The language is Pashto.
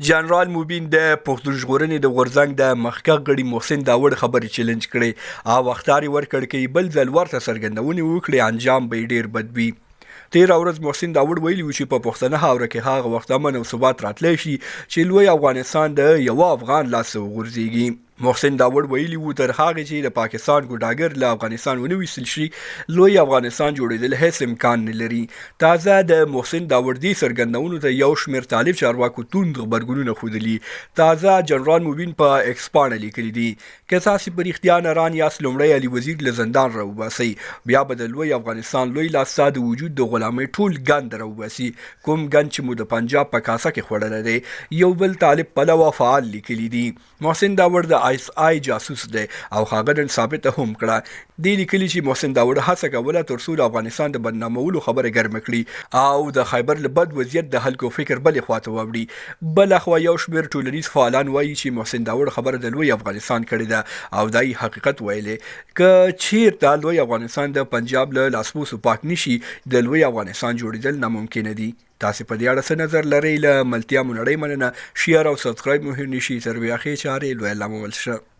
جنرال موبین د پښتون ژغورنې د غورځنګ د مخکښ غړي محسن داوړ خبرې چیلنج کړې او وختاري ورکړ کې بل ځل ورته څرګندونې وکړي انجام به ډیر بد وي. تیر ورځ محسن داوړ ویلي و چې په پښتنه خاوره کې هغه وخت امن او ثبات راتلی شي چې لوی افغانستان د یو افغان لاس وغورځيږي. محسن داوړ ویلي و تر هغه چې د پاکستان ګوډاګر له افغانستان ونه ویستل شي لوی افغانستان جوړېدل هیڅ امکان نه لري. تازه د محسن داوړ دې څرګندونو ته یو شمېر طالب چارواکو توند غبرګونونه ښودلي. تازه جنرال موبین په ایکس پاڼه لیکلي دي که تاسې په رښتیا نران یاست لومړی علي وزیر له زندان راوباسئ بیا به د لوی افغانستان لوی لاس د وجود د غلامۍ ټول ګند راوباسي کوم ګند چې مو د پنجاب په کاسه کې خوړلی دی. یو بل طالب پلوه فعال لیکلي دي محسن داوړ د ISI جاسوس دی او هغه نن ثابته هم کړه. دې لیکلي چې محسن داوړ هڅه کوله ترڅو د افغانستان د بدنامولو خبره ګرمه کړي او د خیبر له بد وضعیت د خلکو فکر بلې خواته واوړي. بلخوا یو شمېر ټولنیز فعالان وایي چې محسن داوړ خبره د لوی افغانستان کړې ده او دای حقیقت ویلي که چیرته لوی افغانستان د پنجاب له لاسپوڅو پاک نشي د لوی افغانستان جوړېدل ناممکن دي. تاسې په دې اړه څه نظر لرئ؟ له ملتیا مو نړۍ مننه. شیر او سبسکرایب مو هېر نشي. تر بیا ښې چارې لوی الله مو ولشه.